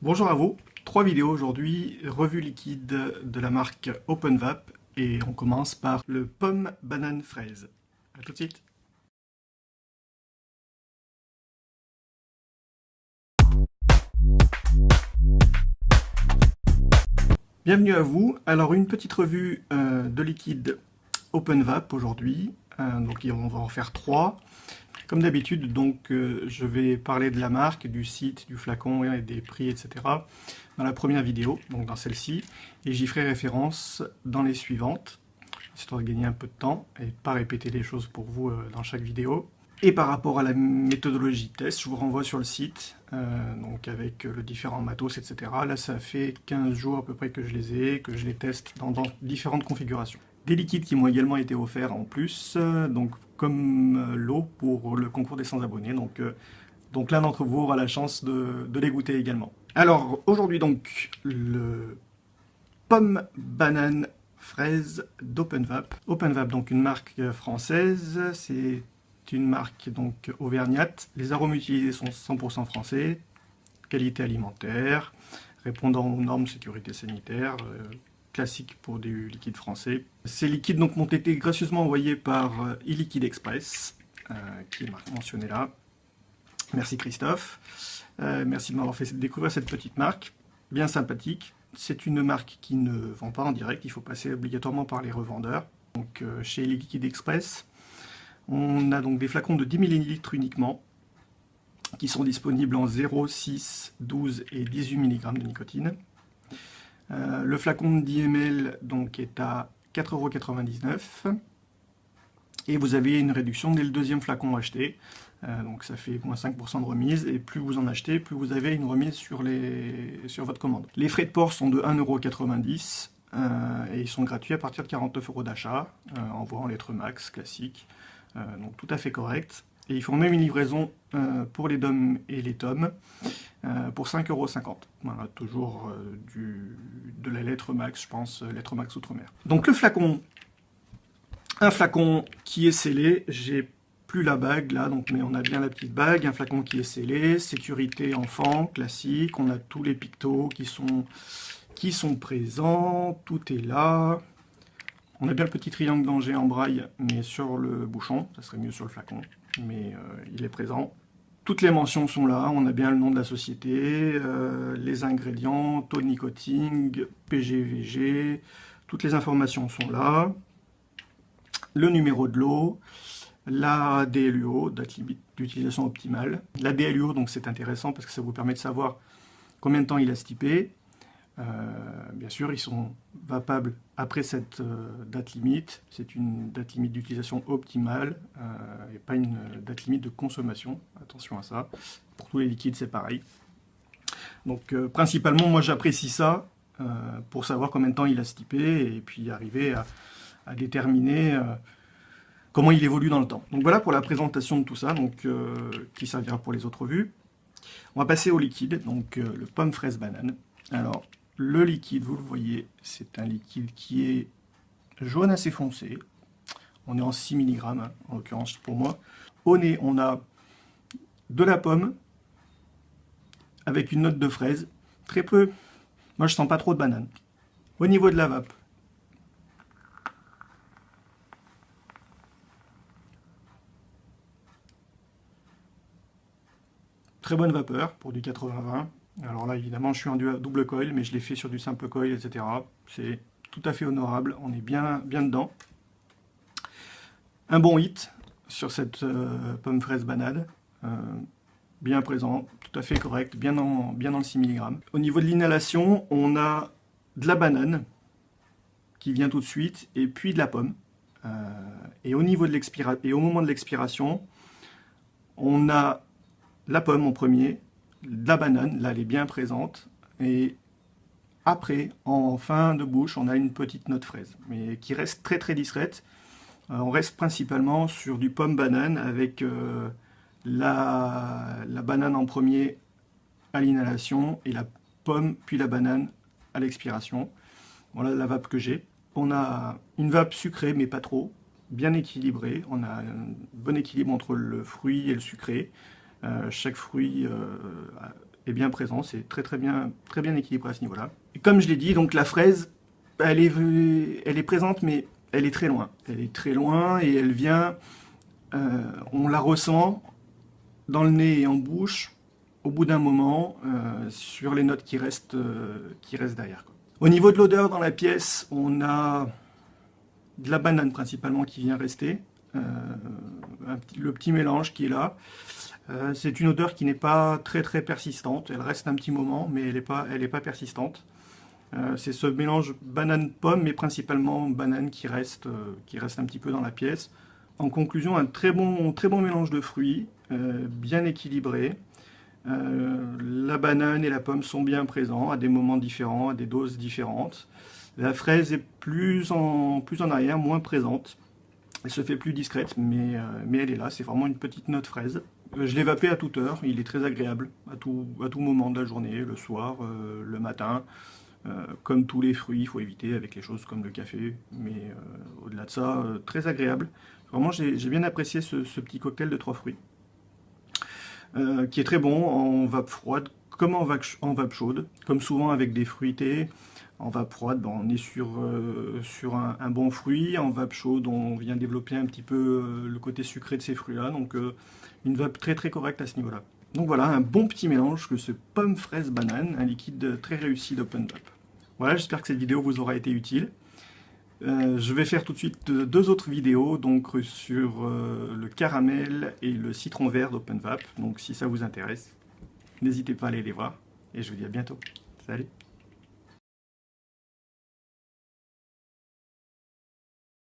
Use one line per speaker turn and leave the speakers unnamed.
Bonjour à vous, 3 vidéos aujourd'hui, revue liquide de la marque OpenVap et on commence par le pomme banane fraise. A tout de suite. Bienvenue à vous. Alors une petite revue de liquide OpenVap aujourd'hui. Donc on va en faire 3. Comme d'habitude, donc je vais parler de la marque, du site, du flacon et des prix, etc. dans la première vidéo, donc dans celle-ci, et j'y ferai référence dans les suivantes, histoire de gagner un peu de temps et de pas répéter les choses pour vous dans chaque vidéo. Et par rapport à la méthodologie de test, je vous renvoie sur le site, donc avec le différent matos, etc. Là, ça fait 15 jours à peu près que je les ai, que je les teste dans différentes configurations. Des liquides qui m'ont également été offerts en plus, donc comme l'eau pour le concours des 100 abonnés. Donc l'un d'entre vous aura la chance de les goûter également. Alors aujourd'hui donc le pomme banane fraise d'OpenVap. OpenVap, donc une marque française, c'est une marque donc auvergnate. Les arômes utilisés sont 100% français, qualité alimentaire, répondant aux normes de sécurité sanitaire, classique pour du liquide français. Ces liquides donc m'ont été gracieusement envoyés par e-Liquide Express, qui est mentionné là. Merci Christophe. Merci de m'avoir fait découvrir cette petite marque, bien sympathique. C'est une marque qui ne vend pas en direct, il faut passer obligatoirement par les revendeurs. Donc chez Liquide Express, on a donc des flacons de 10 ml uniquement, qui sont disponibles en 0, 6, 12 et 18 mg de nicotine. Le flacon de 10 ml donc, est à 4,99 €. Et vous avez une réduction dès le deuxième flacon acheté. Donc ça fait moins 5% de remise. Et plus vous en achetez, plus vous avez une remise sur votre commande. Les frais de port sont de 1,90 € et ils sont gratuits à partir de 49 € d'achat, envoie en lettres max classique. Donc tout à fait correct. Et ils font même une livraison pour les DOM et les tomes pour 5,50 €. Voilà, toujours de la lettre max, je pense, lettre max outre-mer. Donc le flacon, un flacon qui est scellé, j'ai plus la bague là, donc, mais on a bien la petite bague, un flacon qui est scellé, sécurité enfant, classique, on a tous les pictos qui sont présents, tout est là. On a bien le petit triangle danger en braille, mais sur le bouchon, ça serait mieux sur le flacon, mais il est présent. Toutes les mentions sont là, on a bien le nom de la société, les ingrédients, taux de nicotine, PGVG, toutes les informations sont là. Le numéro de l'eau, la DLUO, date limite d'utilisation optimale. La DLUO, donc c'est intéressant parce que ça vous permet de savoir combien de temps il a stipé. Bien sûr, ils sont vapables après cette date limite. C'est une date limite d'utilisation optimale et pas une date limite de consommation. Attention à ça. Pour tous les liquides, c'est pareil. Donc, principalement, moi, j'apprécie ça pour savoir combien de temps il a stipé et puis arriver à déterminer comment il évolue dans le temps. Donc voilà pour la présentation de tout ça, donc, qui servira pour les autres vues. On va passer au liquide, donc le pomme fraise banane. Alors, le liquide, vous le voyez, c'est un liquide qui est jaune assez foncé. On est en 6 mg, hein, en l'occurrence pour moi. Au nez, on a de la pomme avec une note de fraise. Très peu. Moi, je sens pas trop de banane. Au niveau de la vape, très bonne vapeur pour du 80-20. Alors là, évidemment, je suis en double coil, mais je l'ai fait sur du simple coil, etc. C'est tout à fait honorable, on est bien dedans. Un bon hit sur cette pomme fraise banane, bien présent, tout à fait correct, bien dans le 6 mg. Au niveau de l'inhalation, on a de la banane qui vient tout de suite, et puis de la pomme. Et au moment de l'expiration, on a la pomme en premier, de la banane, là elle est bien présente, et après, en fin de bouche, on a une petite note fraise, mais qui reste très très discrète. On reste principalement sur du pomme-banane avec la banane en premier à l'inhalation et la pomme puis la banane à l'expiration. Voilà la vape que j'ai. On a une vape sucrée mais pas trop, bien équilibrée. On a un bon équilibre entre le fruit et le sucré. Chaque fruit est bien présent, c'est très bien équilibré à ce niveau-là. Et comme je l'ai dit, donc la fraise, elle est présente, mais elle est très loin. Elle est très loin et elle vient, on la ressent dans le nez et en bouche, au bout d'un moment, sur les notes qui restent derrière, quoi. Au niveau de l'odeur dans la pièce, on a de la banane principalement qui vient rester, le petit mélange qui est là. C'est une odeur qui n'est pas très persistante, elle reste un petit moment, mais elle est pas persistante. C'est ce mélange banane-pomme, mais principalement banane qui reste un petit peu dans la pièce. En conclusion, un très bon mélange de fruits, bien équilibré. La banane et la pomme sont bien présents à des moments différents, à des doses différentes. La fraise est plus en arrière, moins présente. Elle se fait plus discrète, mais elle est là. C'est vraiment une petite note fraise. Je l'ai vapé à toute heure. Il est très agréable à tout moment de la journée, le soir, le matin. Comme tous les fruits, il faut éviter avec les choses comme le café. Mais au-delà de ça, très agréable. Vraiment, j'ai bien apprécié ce petit cocktail de 3 fruits. Qui est très bon en vape froide comme en vape chaude. Comme souvent avec des fruités, en vape froide, ben, on est sur un bon fruit. En vape chaude, on vient développer un petit peu le côté sucré de ces fruits-là. Donc une vape très correcte à ce niveau-là. Donc voilà, un bon petit mélange que ce pomme, fraise, banane, un liquide très réussi d'Open Vape. Voilà, j'espère que cette vidéo vous aura été utile. Je vais faire tout de suite 2 autres vidéos donc sur le caramel et le citron vert d'Open Vape. Donc si ça vous intéresse, n'hésitez pas à aller les voir. Et je vous dis à bientôt. Salut!